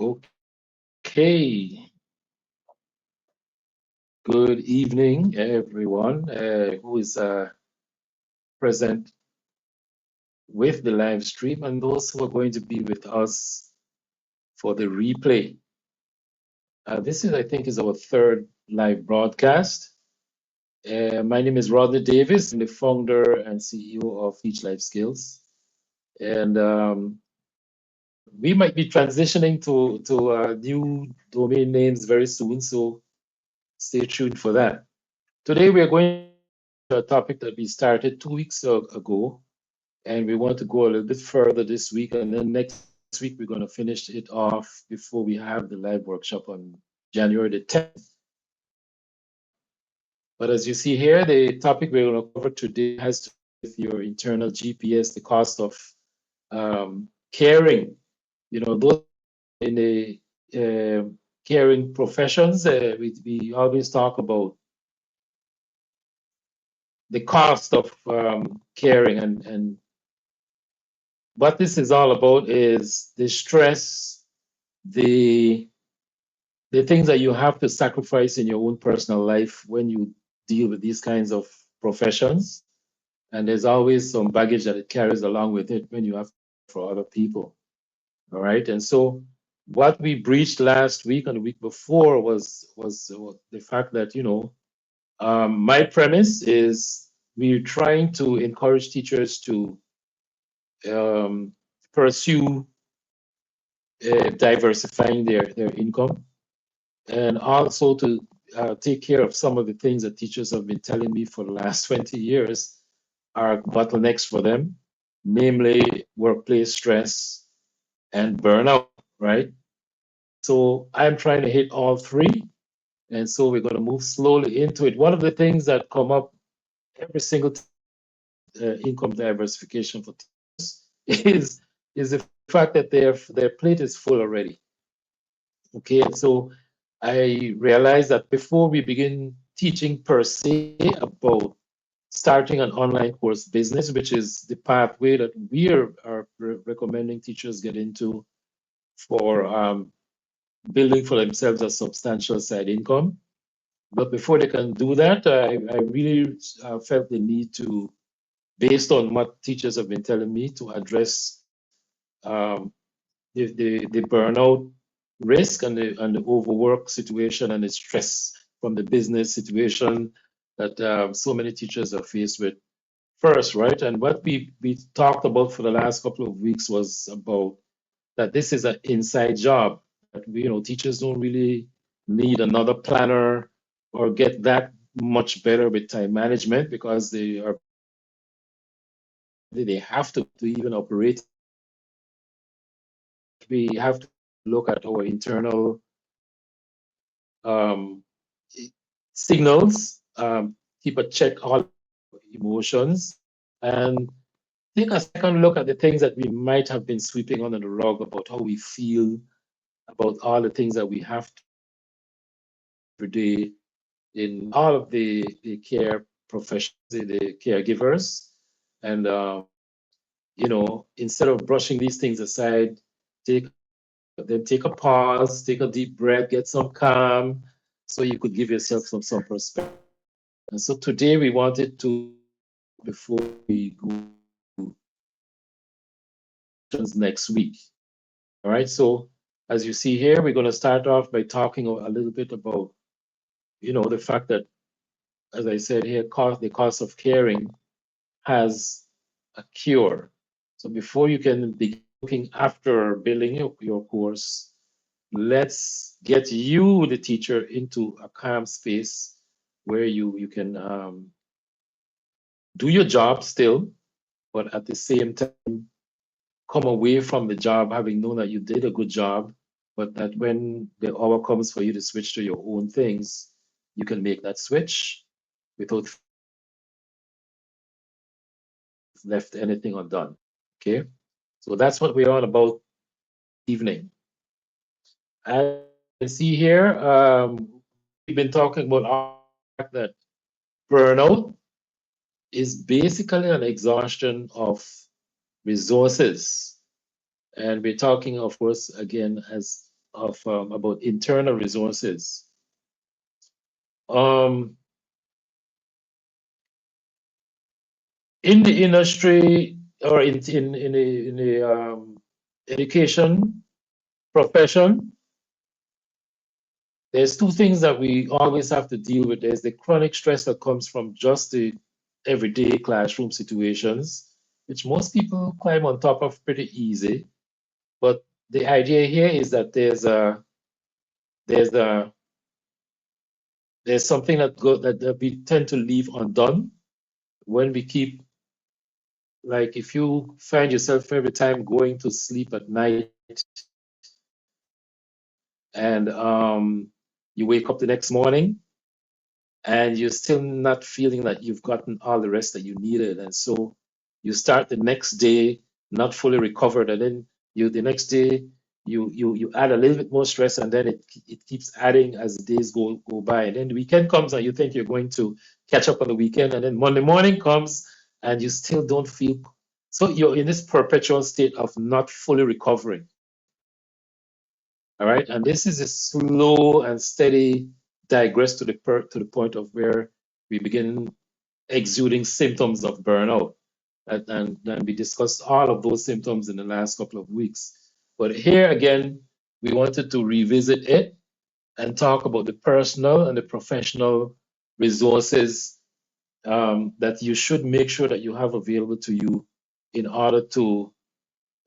Okay. Good evening, everyone who is present with the live stream and those who are going to be with us for the replay. This is, I think, is our third live broadcast. My name is Rodney Davis. I'm the founder and CEO of Teach Life Skills. And we might be transitioning to new domain names very soon, so stay tuned for that. Today, we are going to a topic that we started 2 weeks ago, and we want to go a little bit further this week, and then next week we're going to finish it off before we have the live workshop on January the 10th. But as you see here, the topic we're going to cover today has to do with your internal GPS, the cost of caring. You know, those in the caring professions, we always talk about the cost of caring, and what this is all about is the stress, the things that you have to sacrifice in your own personal life when you deal with these kinds of professions. And there's always some baggage that it carries along with it when you have for other people. All right. And so what we breached last week and the week before was the fact that, my premise is we're trying to encourage teachers to um, pursue diversifying their income, and also to take care of some of the things that teachers have been telling me for the last 20 years are bottlenecks for them, namely workplace stress and burnout, right? So I'm trying to hit all three. And so we're going to move slowly into it. One of the things that come up every single income diversification for teachers is the fact that their plate is full already. Okay, so I realized that before we begin teaching per se about starting an online course business, which is the pathway that we are recommending teachers get into for building for themselves a substantial side income. But before they can do that, I really felt the need to, based on what teachers have been telling me, to address um, the burnout risk and the overwork situation and the stress from the business situation that so many teachers are faced with first, right? And what we talked about for the last couple of weeks was about that this is an inside job. That teachers don't really need another planner or get that much better with time management because they have to even operate. We have to look at our internal um, signals, keep a check on emotions, and take a second look at the things that we might have been sweeping under the rug about how we feel about all the things that we have to do every day in all of the care professions, the caregivers. And, instead of brushing these things aside, take take a pause, take a deep breath, get some calm, so you could give yourself some perspective. And so today we wanted to, before we go next week. All right. So as you see here, we're going to start off by talking a little bit about, the fact that, as I said here, the cost of caring has a cure. So before you can begin looking after building your course, let's get you, the teacher, into a calm space where you can do your job still, but at the same time come away from the job having known that you did a good job, but that when the hour comes for you to switch to your own things, you can make that switch without left anything undone. Okay, so that's what we're on about evening. As you see here, we've been talking about that burnout is basically an exhaustion of resources. And we're talking, of course, again, as about internal resources. Um, in the industry or in the education profession, there's two things that we always have to deal with. There's the chronic stress that comes from just the everyday classroom situations, which most people climb on top of pretty easy. But the idea here is that there's a there's something that we tend to leave undone when we keep, like, if you find yourself every time going to sleep at night and you wake up the next morning and you're still not feeling that you've gotten all the rest that you needed. And so you start the next day not fully recovered, and then the next day you add a little bit more stress, and then it keeps adding as the days go by. And then the weekend comes and you think you're going to catch up on the weekend, and then Monday morning comes and you still don't feel, so you're in this perpetual state of not fully recovering. All right. And this is a slow and steady digress to the point of where we begin exuding symptoms of burnout. And we discussed all of those symptoms in the last couple of weeks. But here again, we wanted to revisit it and talk about the personal and the professional resources that you should make sure that you have available to you in order to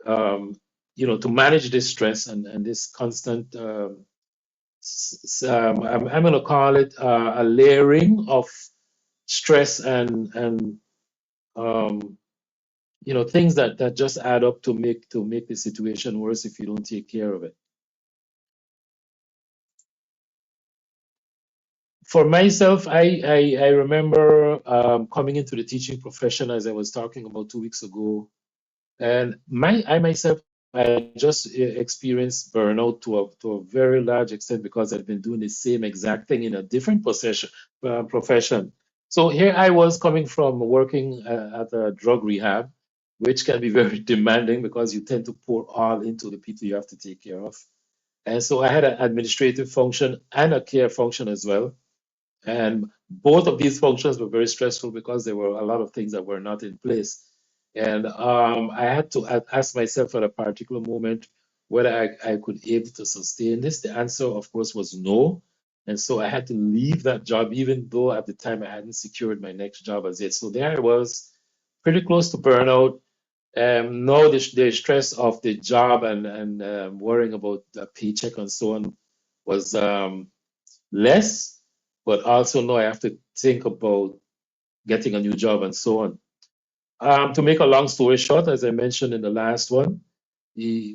to manage this stress and this constant I'm going to call it a layering of stress and um, things that just add up to make the situation worse if you don't take care of it. For myself, I remember coming into the teaching profession, as I was talking about 2 weeks ago. And I myself, I just experienced burnout to a very large extent because I've been doing the same exact thing in a different profession. So here I was coming from working at a drug rehab, which can be very demanding because you tend to pour all into the people you have to take care of. And so I had an administrative function and a care function as well. And both of these functions were very stressful because there were a lot of things that were not in place. And I had to ask myself at a particular moment whether I could able to sustain this. The answer, of course, was no. And so I had to leave that job, even though at the time I hadn't secured my next job as yet. So there I was, pretty close to burnout. No, the stress of the job and worrying about the paycheck and so on was less, but also now I have to think about getting a new job and so on. To make a long story short, as I mentioned in the last one,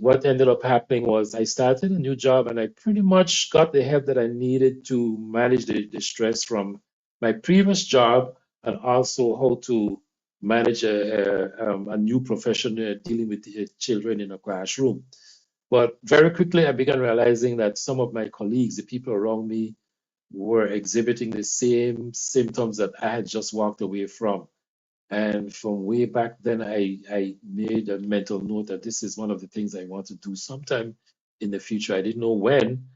what ended up happening was I started a new job and I pretty much got the help that I needed to manage the stress from my previous job and also how to manage a new profession dealing with children in a classroom. But very quickly, I began realizing that some of my colleagues, the people around me, were exhibiting the same symptoms that I had just walked away from. And from way back then, I made a mental note that this is one of the things I want to do sometime in the future. I didn't know when,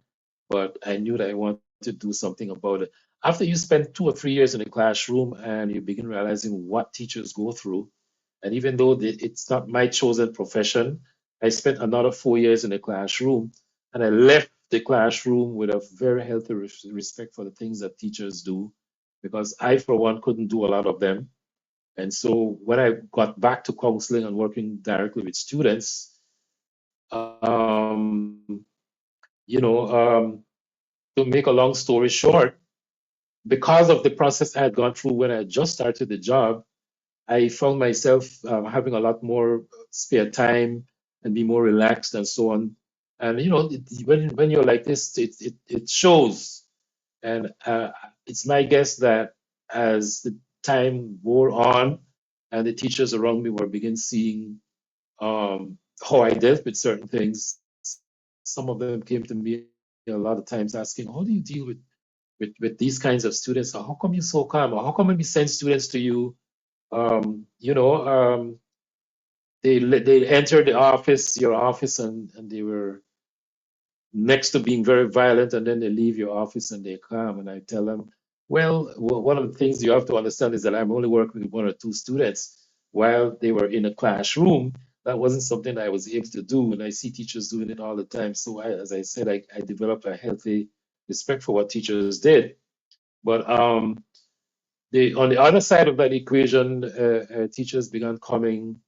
but I knew that I wanted to do something about it. After you spend 2 or 3 years in a classroom and you begin realizing what teachers go through, and even though it's not my chosen profession, I spent another 4 years in a classroom, and I left the classroom with a very healthy respect for the things that teachers do, because I, for one, couldn't do a lot of them. And so when I got back to counseling and working directly with students, um, you know, um, to make a long story short, because of the process I had gone through when I just started the job, I found myself having a lot more spare time and be more relaxed and so on. And when you're like this, it shows. And it's my guess that as the time wore on, and the teachers around me were begin seeing how I dealt with certain things, some of them came to me a lot of times asking, "How do you deal with these kinds of students? Or how come you're so calm? Or how come when we send students to you, um, you know, um, they entered your office, and they were next to being very violent, and then they leave your office and they're calm. And I tell them, well, one of the things you have to understand is that I'm only working with one or two students. While they were in a classroom, that wasn't something I was able to do. And I see teachers doing it all the time. So as I said, I developed a healthy respect for what teachers did. But on the other side of that equation, teachers began coming,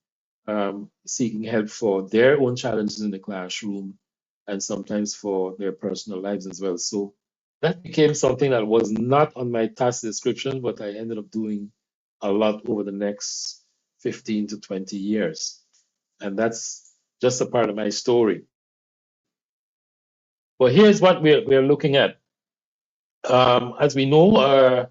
seeking help for their own challenges in the classroom and sometimes for their personal lives as well. So that became something that was not on my task description, but I ended up doing a lot over the next 15 to 20 years. And that's just a part of my story. But here's what we're looking at. As we know,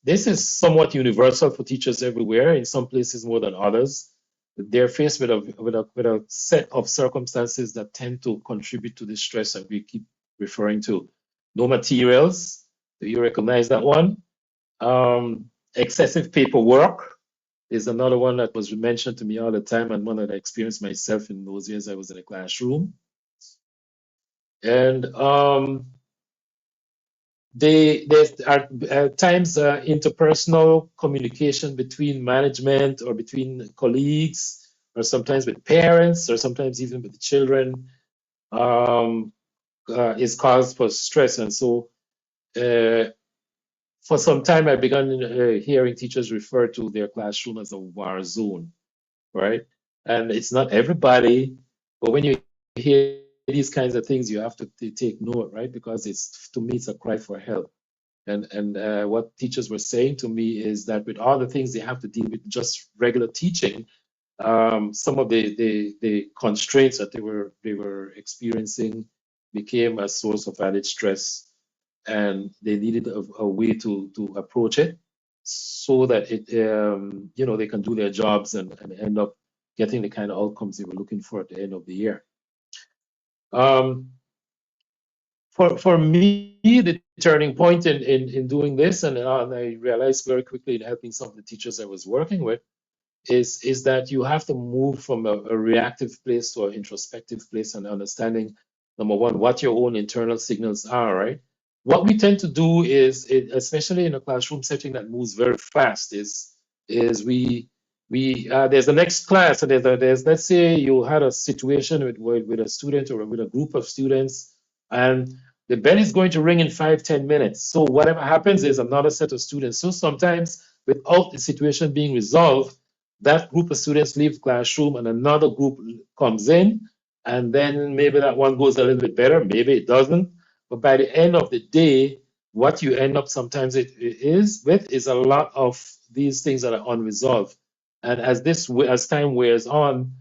this is somewhat universal for teachers everywhere, in some places more than others. They're faced with a set of circumstances that tend to contribute to the stress that we keep referring to. No materials, do you recognize that one? Excessive paperwork is another one that was mentioned to me all the time, and one that I experienced myself in those years I was in a classroom. And there are at times interpersonal communication between management or between colleagues, or sometimes with parents, or sometimes even with the children, um, is cause for stress. And so, for some time, I began hearing teachers refer to their classroom as a war zone, right? And it's not everybody, but when you hear these kinds of things, you have to take note, right? Because it's, to me, it's a cry for help. And what teachers were saying to me is that with all the things they have to deal with just regular teaching, some of the constraints that they were experiencing became a source of added stress, and they needed a way to approach it so that it they can do their jobs and end up getting the kind of outcomes they were looking for at the end of the year. Um, for me, the turning point in doing this, and I realized very quickly in helping some of the teachers I was working with, is that you have to move from a reactive place to an introspective place, and understanding, number one, what your own internal signals are, right? What we tend to do is, especially in a classroom setting that moves very fast, is we there's the next class, and there's let's say you had a situation with a student or with a group of students, and the bell is going to ring in 5-10 minutes. So whatever happens is another set of students. So sometimes, without the situation being resolved, that group of students leave the classroom and another group comes in, and then maybe that one goes a little bit better, maybe it doesn't. But by the end of the day, what you end up sometimes it is with is a lot of these things that are unresolved. And as time wears on,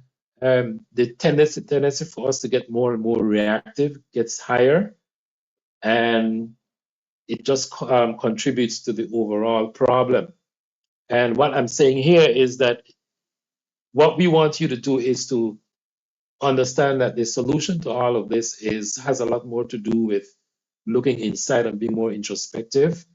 the tendency for us to get more and more reactive gets higher, and it just contributes to the overall problem. And what I'm saying here is that what we want you to do is to understand that the solution to all of this has a lot more to do with looking inside and being more introspective,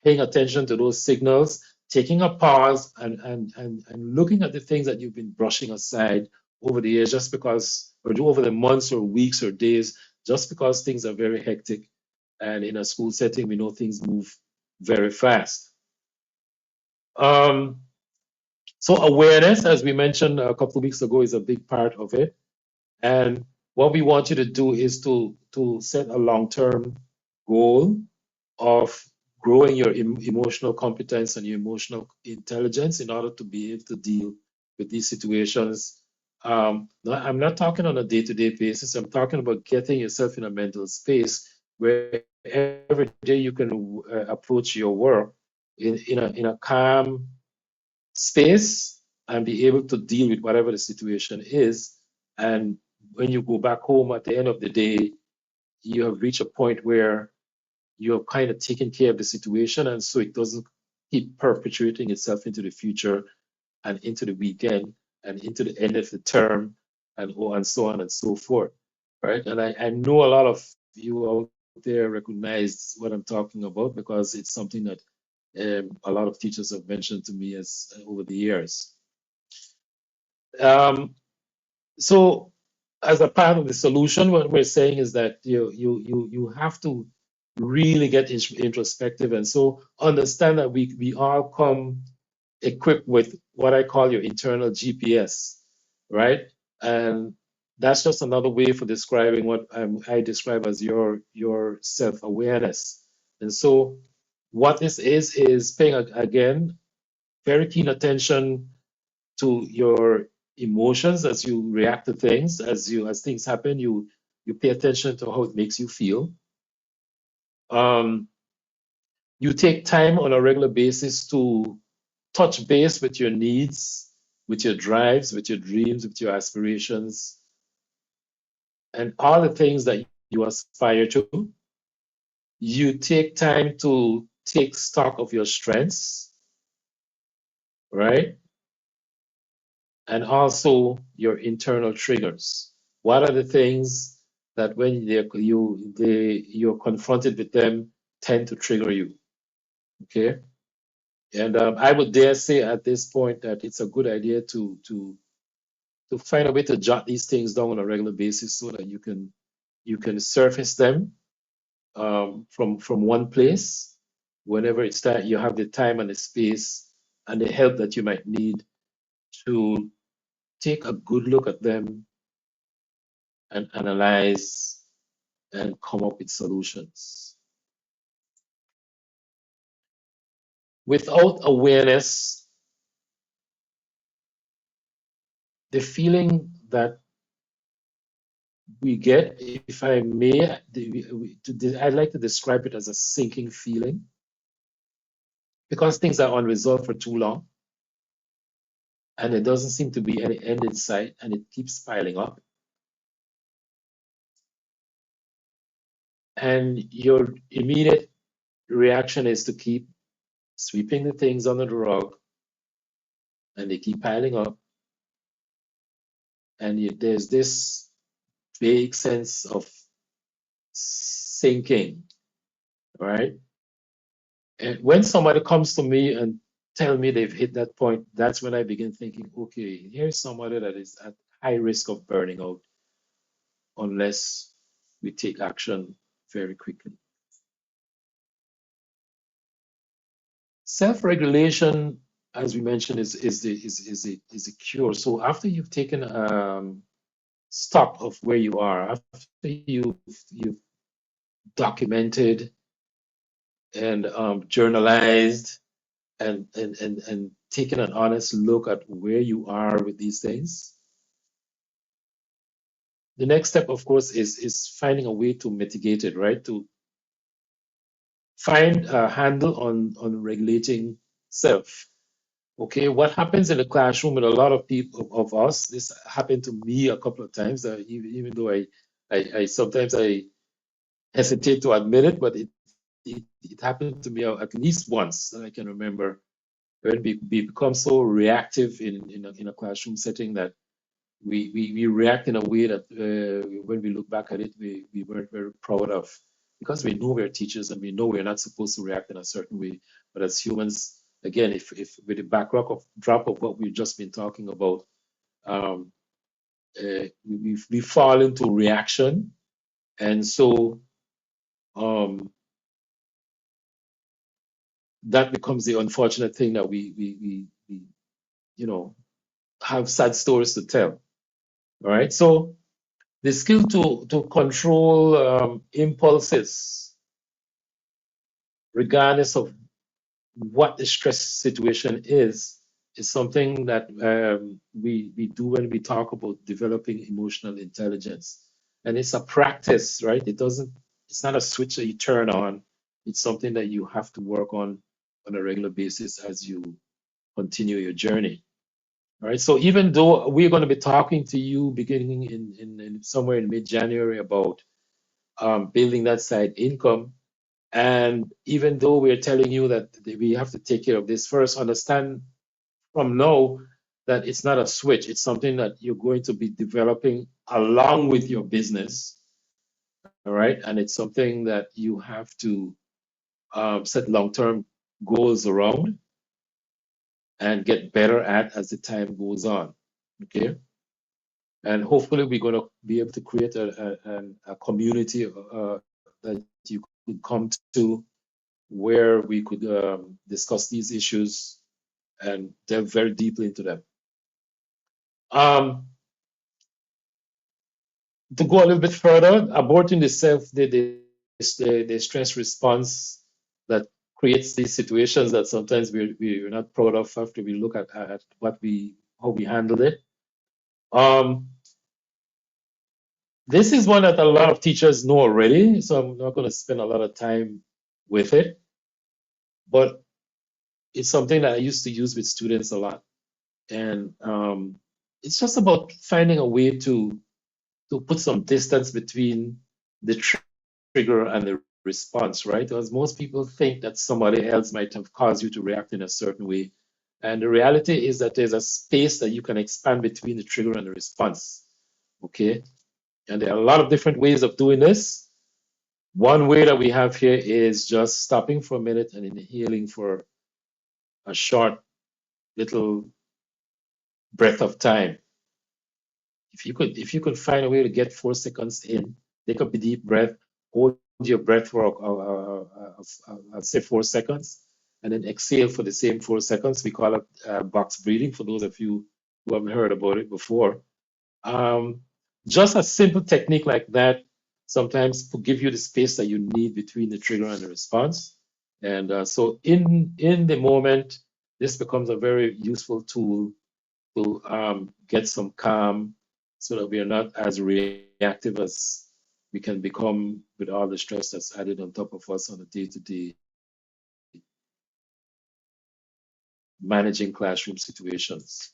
paying attention to those signals, taking a pause, and looking at the things that you've been brushing aside over the years, just because, or over the months or weeks or days, just because things are very hectic. And in a school setting, we know things move very fast. So awareness, as we mentioned a couple of weeks ago, is a big part of it. And what we want you to do is to set a long-term goal of growing your emotional competence and your emotional intelligence in order to be able to deal with these situations. I'm not talking on a day-to-day basis. I'm talking about getting yourself in a mental space where every day you can approach your work in a calm space and be able to deal with whatever the situation is. And when you go back home at the end of the day, you have reached a point where you're kind of taking care of the situation, and so it doesn't keep perpetuating itself into the future and into the weekend and into the end of the term, and so on and so forth, right? And I know a lot of you out there recognize what I'm talking about, because it's something that a lot of teachers have mentioned to me as over the years. So as a part of the solution, what we're saying is that you have to really get introspective, and so understand that we all come equipped with what I call your internal GPS, right? And that's just another way for describing what I describe as your self-awareness. And so what this is paying again very keen attention to your emotions as you react to things, as things happen, you pay attention to how it makes you feel. Um, you take time on a regular basis to touch base with your needs, with your drives, with your dreams, with your aspirations, and all the things that you aspire to. You take time to take stock of your strengths, right? And also your internal triggers. What are the things that when you're confronted with them tend to trigger you? Okay, and I would dare say at this point that it's a good idea to find a way to jot these things down on a regular basis so that you can surface them from one place whenever it's that you have the time and the space and the help that you might need to take a good look at them and analyze and come up with solutions. Without awareness, the feeling that we get, if I may, I'd like to describe it as a sinking feeling because things are unresolved for too long and there doesn't seem to be any end in sight and it keeps piling up. And your immediate reaction is to keep sweeping the things under the rug and they keep piling up. And there's this vague sense of sinking, right? And when somebody comes to me and tell me they've hit that point, that's when I begin thinking, okay, here's somebody that is at high risk of burning out unless we take action very quickly. Self-regulation, as we mentioned, is a cure. So after you've taken stock of where you are, after you've documented and journalized and taking an honest look at where you are with these things. The next step, of course, is finding a way to mitigate it, right? To find a handle on regulating self. Okay, what happens in the classroom with a lot of people of us? This happened to me a couple of times. Even though I sometimes I hesitate to admit it, but it happened to me at least once that I can remember when we become so reactive in a classroom setting that we react in a way that when we look back at it, we weren't very proud of because we know we're teachers and we know we're not supposed to react in a certain way. But as humans, again, if with the backdrop of what we've just been talking about, um, we fall into reaction, and so um, that becomes the unfortunate thing that we you know have sad stories to tell. All right, so the skill to control impulses, regardless of what the stress situation is something that we do when we talk about developing emotional intelligence. And it's a practice, right? It's not a switch that you turn on. It's something that you have to work on a regular basis as you continue your journey. All right. So even though we're going to be talking to you beginning in somewhere in mid-January about building that side income, and even though we're telling you that we have to take care of this first, understand from now that it's not a switch. It's something that you're going to be developing along with your business. All right. And it's something that you have to set long-term goals around and get better at as the time goes on. Okay. And hopefully we're going to be able to create a community that you could come to where we could discuss these issues and delve very deeply into them. Um, to go a little bit further, aborting the stress response that creates these situations that sometimes we're not proud of after we look at how we handled it. Um, this is one that a lot of teachers know already, so I'm not going to spend a lot of time with it, but it's something that I used to use with students a lot. And it's just about finding a way to put some distance between the trigger and the response, right? Because most people think that somebody else might have caused you to react in a certain way. And the reality is that there's a space that you can expand between the trigger and the response. Okay. And there are a lot of different ways of doing this. One way that we have here is just stopping for a minute and inhaling for a short little breath of time. If you could find a way to get 4 seconds in, take a deep breath, hold your breath for I'll say 4 seconds, and then exhale for the same 4 seconds. We call it box breathing for those of you who haven't heard about it before. Um, just a simple technique like that sometimes will give you the space that you need between the trigger and the response. And so in the moment, this becomes a very useful tool to get some calm so that we are not as reactive as we can become with all the stress that's added on top of us on a day-to-day managing classroom situations.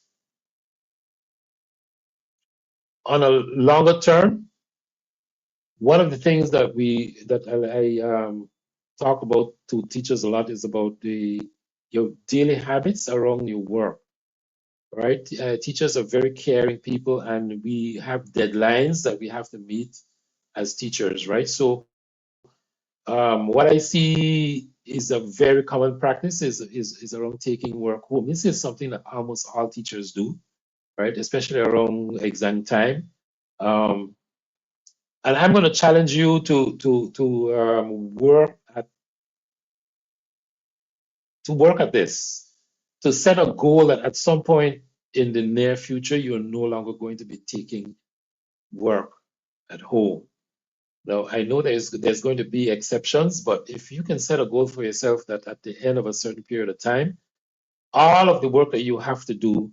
On a longer term, one of the things that I talk about to teachers a lot is about your daily habits around your work, right? Teachers are very caring people, and we have deadlines that we have to meet as teachers, right? So what I see is a very common practice is around taking work home. This is something that almost all teachers do, right? Especially around exam time. Um, and I'm going to challenge you to work at this, to set a goal that at some point in the near future you're no longer going to be taking work at home. Now, I know there's going to be exceptions, but if you can set a goal for yourself that at the end of a certain period of time, all of the work that you have to do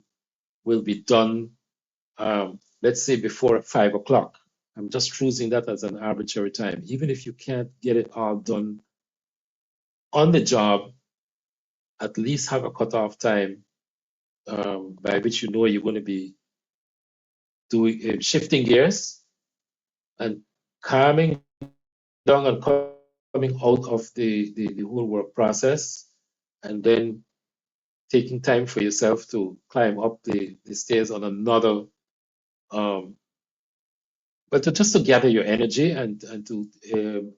will be done, let's say before 5 o'clock. I'm just choosing that as an arbitrary time. Even if you can't get it all done on the job, at least have a cutoff time by which you know you're going to be doing shifting gears and calming down and coming out of the whole work process, and then taking time for yourself to climb up the stairs on another but just to gather your energy and to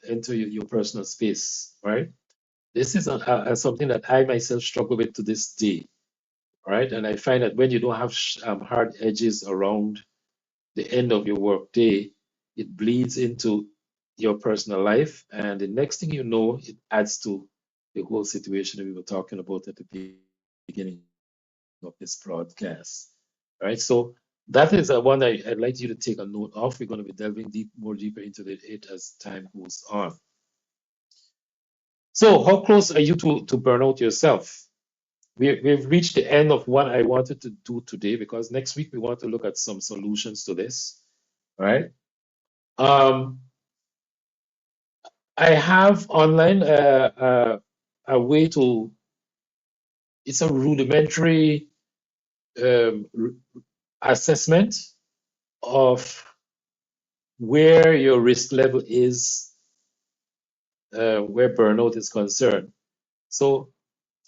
enter your personal space, right? This is something that I myself struggle with to this day, right? And I find that when you don't have hard edges around the end of your work day, it bleeds into your personal life, and the next thing you know, it adds to the whole situation that we were talking about at the beginning of this broadcast. All right, so that is one I'd like you to take a note of. We're going to be delving more deeper into it as time goes on. So, how close are you to burnout yourself? We've reached the end of what I wanted to do today, because next week we want to look at some solutions to this. All right. Um, I have online a way to. It's a rudimentary um, assessment of where your risk level is, where burnout is concerned. So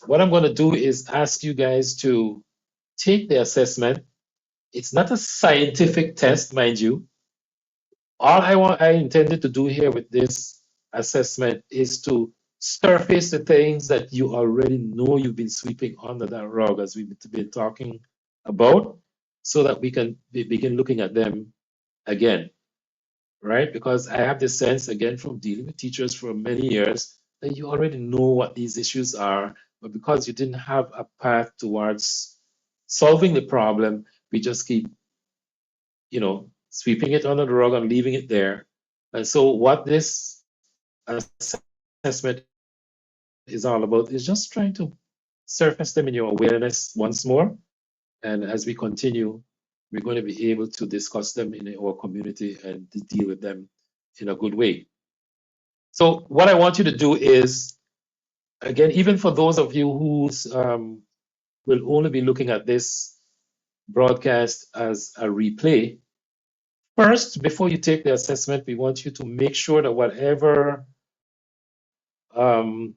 what I'm going to do is ask you guys to take the assessment. It's not a scientific test, mind you. All I intended to do here with this assessment is to surface the things that you already know you've been sweeping under that rug, as we've been talking about. so that we can begin looking at them again, right? Because I have this sense, again, from dealing with teachers for many years, that you already know what these issues are, but because you didn't have a path towards solving the problem, we just keep, sweeping it under the rug and leaving it there. And so, what this assessment is all about is just trying to surface them in your awareness once more. And as we continue, we're going to be able to discuss them in our community and to deal with them in a good way. So, what I want you to do is, again, even for those of you who will only be looking at this broadcast as a replay, first, before you take the assessment, we want you to make sure that um,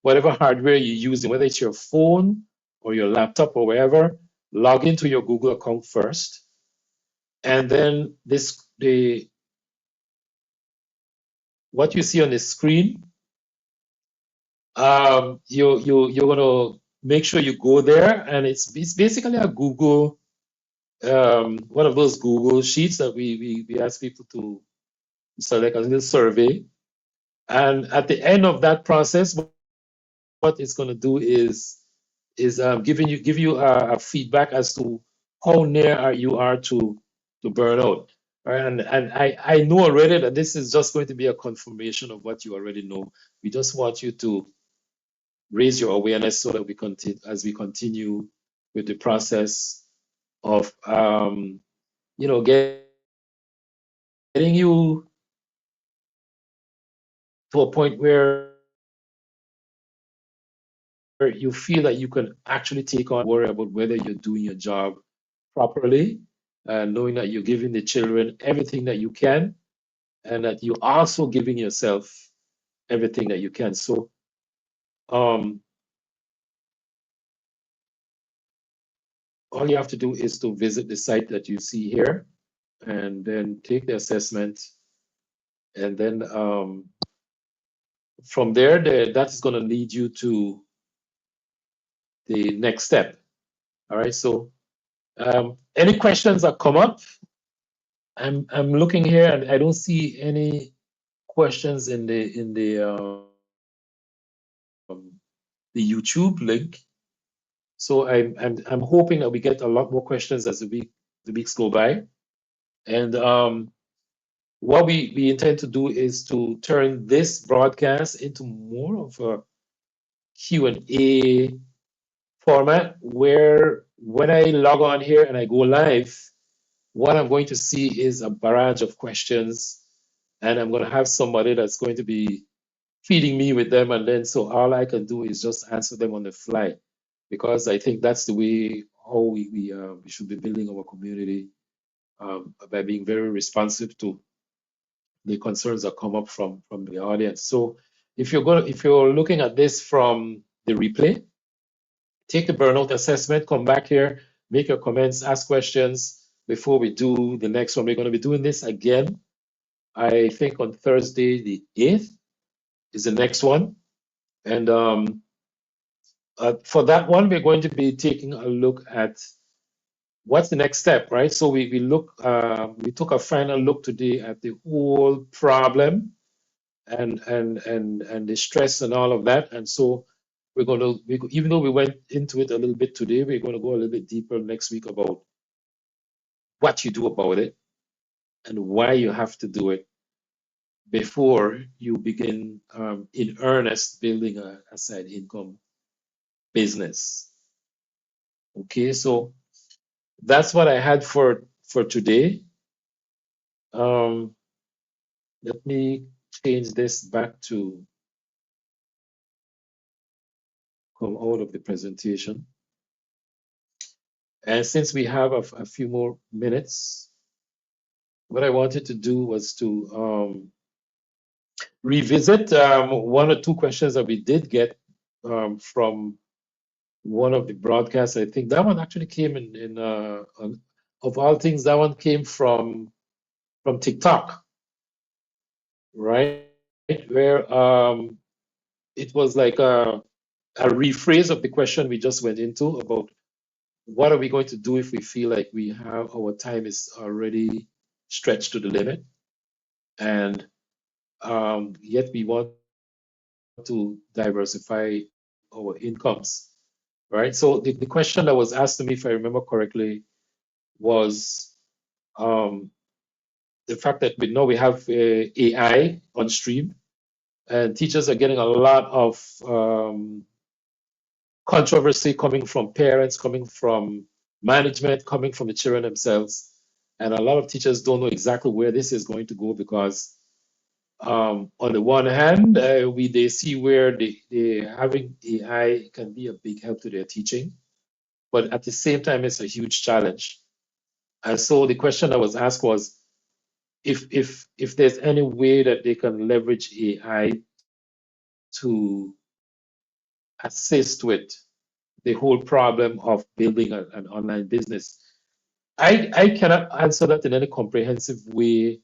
whatever hardware you're using, whether it's your phone or your laptop or wherever, log into your Google account first. And then what you see on the screen, you're gonna make sure you go there, and it's basically a Google, one of those Google sheets that we ask people to select a little survey. And at the end of that process, what it's going to do is give you a feedback as to how near you are to burnout. Right? And I know already that this is just going to be a confirmation of what you already know. We just want you to raise your awareness so that we continue as we continue with the process of getting you to a point where you feel that you can actually take on worry about whether you're doing your job properly, knowing that you're giving the children everything that you can, and that you're also giving yourself everything that you can. So, um, all you have to do is to visit the site that you see here, and then take the assessment, and then from there, that is going to lead you to the next step. All right. So, any questions that come up? I'm looking here and I don't see any questions in the YouTube link. So I'm hoping that we get a lot more questions as the weeks go by. And what we intend to do is to turn this broadcast into more of a Q&A format, where when I log on here and I go live, what I'm going to see is a barrage of questions, and I'm going to have somebody that's going to be feeding me with them, and then so all I can do is just answer them on the fly, because I think that's the way how we should be building our community, by being very responsive to the concerns that come up from the audience. So if you're looking at this from the replay, take the burnout assessment, come back here, make your comments, ask questions before we do the next one. We're going to be doing this again, I think, on Thursday, the 8th is the next one. And for that one, we're going to be taking a look at what's the next step, right? So we took a final look today at the whole problem and the stress and all of that. And so even though we went into it a little bit today, we're going to go a little bit deeper next week about what you do about it and why you have to do it before you begin in earnest building a side income business. Okay, so that's what I had for today. Let me change this back to come out of the presentation. And since we have a few more minutes, what I wanted to do was to revisit one or two questions that we did get from one of the broadcasts. I think that one actually came of all things, that one came from TikTok, right? Where it was like a rephrase of the question we just went into about what are we going to do if we feel like we have our time is already stretched to the limit, and yet we want to diversify our incomes, right? So the question that was asked to me, if I remember correctly, was um, the fact that we know we have AI on stream, and teachers are getting a lot of controversy coming from parents, coming from management, coming from the children themselves. And a lot of teachers don't know exactly where this is going to go because, on the one hand, they see where they having AI can be a big help to their teaching, but at the same time, it's a huge challenge. And so the question that was asked was if there's any way that they can leverage AI to assist with the whole problem of building an online business. I cannot answer that in any comprehensive way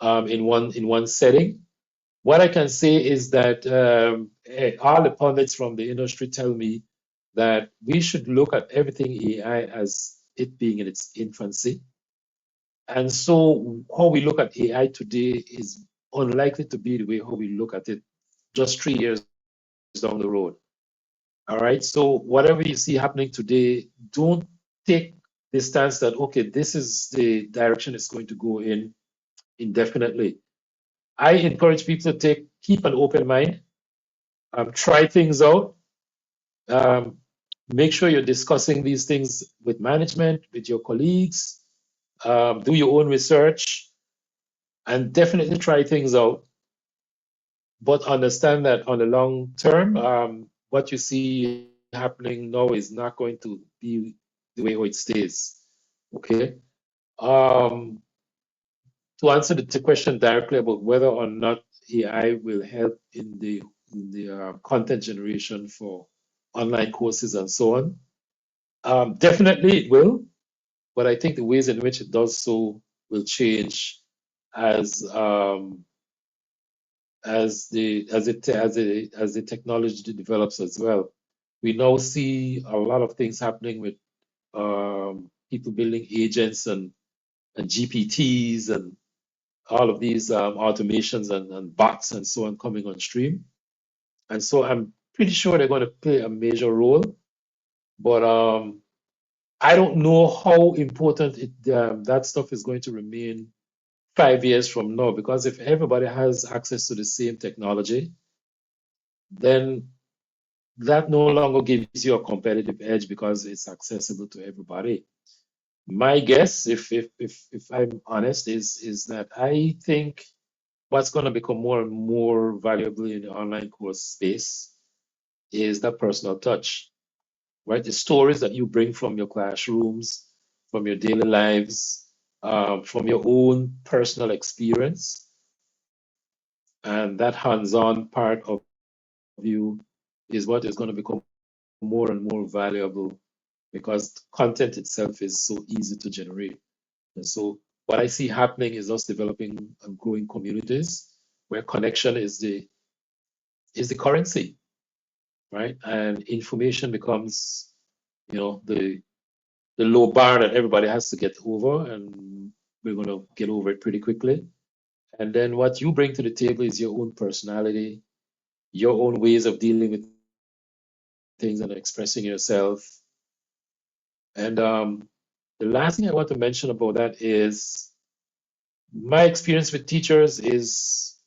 in one setting. What I can say is that all the pundits from the industry tell me that we should look at everything AI as it being in its infancy. And so how we look at AI today is unlikely to be the way how we look at it just 3 years down the road. All right. So whatever you see happening today, don't take the stance that, okay, this is the direction it's going to go in indefinitely. I encourage people to keep an open mind, try things out, um, make sure you're discussing these things with management, with your colleagues, do your own research, and definitely try things out. But understand that on the long term, what you see happening now is not going to be the way how it stays. Okay. Um, to answer the question directly about whether or not AI will help in the content generation for online courses and so on, definitely it will. But I think the ways in which it does so will change as as the technology develops as well. We now see a lot of things happening with people building agents and GPTs and all of these automations and bots and so on coming on stream. And so I'm pretty sure they're going to play a major role. But I don't know how important that stuff is going to remain 5 years from now, because if everybody has access to the same technology, then that no longer gives you a competitive edge because it's accessible to everybody. My guess, if I'm honest, is that I think what's going to become more and more valuable in the online course space is that personal touch, right? The stories that you bring from your classrooms, from your daily lives, from your own personal experience, and that hands-on part of you is what is going to become more and more valuable because content itself is so easy to generate. And so what I see happening is us developing and growing communities where connection is the currency, right? And information becomes, the low bar that everybody has to get over, and we're going to get over it pretty quickly. And then what you bring to the table is your own personality, your own ways of dealing with things and expressing yourself. And the last thing I want to mention about that is my experience with teachers is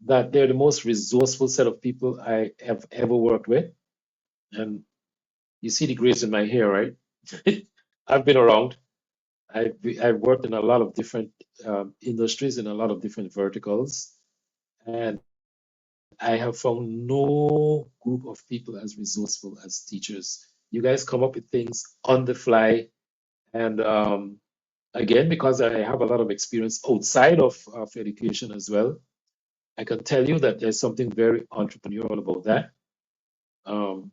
that they're the most resourceful set of people I have ever worked with. And you see the grace in my hair, right? I've been around. I've worked in a lot of different industries in a lot of different verticals, and I have found no group of people as resourceful as teachers. You guys come up with things on the fly, and again, because I have a lot of experience outside of education as well, I can tell you that there's something very entrepreneurial about that. Um,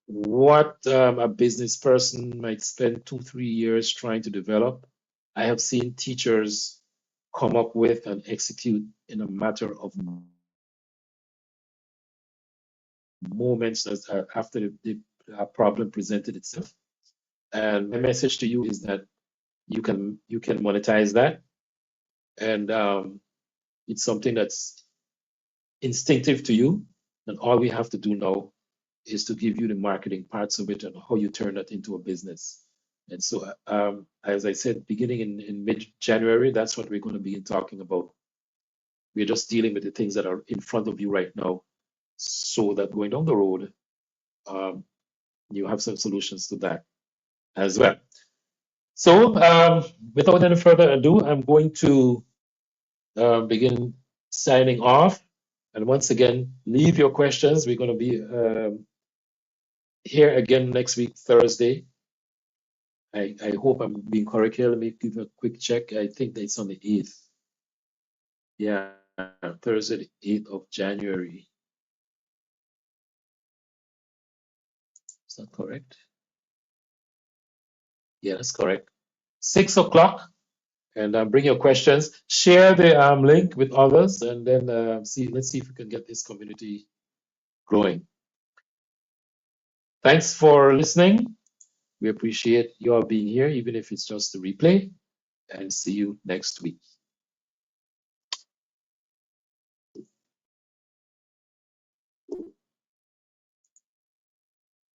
what a business person might spend 2, 3 years trying to develop, I have seen teachers come up with and execute in a matter of moments after problem presented itself. And my message to you is that you can monetize that, and it's something that's instinctive to you, and all we have to do now is to give you the marketing parts of it and how you turn that into a business. And so, as I said, beginning in mid-January, that's what we're going to be talking about. We're just dealing with the things that are in front of you right now, so that going down the road, um, you have some solutions to that as well. So, without any further ado, I'm going to begin signing off. And once again, leave your questions. We're going to be here again next week, Thursday. I hope I'm being correct here. Let me give a quick check. I think that it's on the 8th. Yeah, Thursday, the 8th of January. Is that correct? Yeah, that's correct. 6 o'clock. And bring your questions. Share the link with others, and then let's see if we can get this community growing. Thanks for listening. We appreciate you all being here, even if it's just a replay, and see you next week.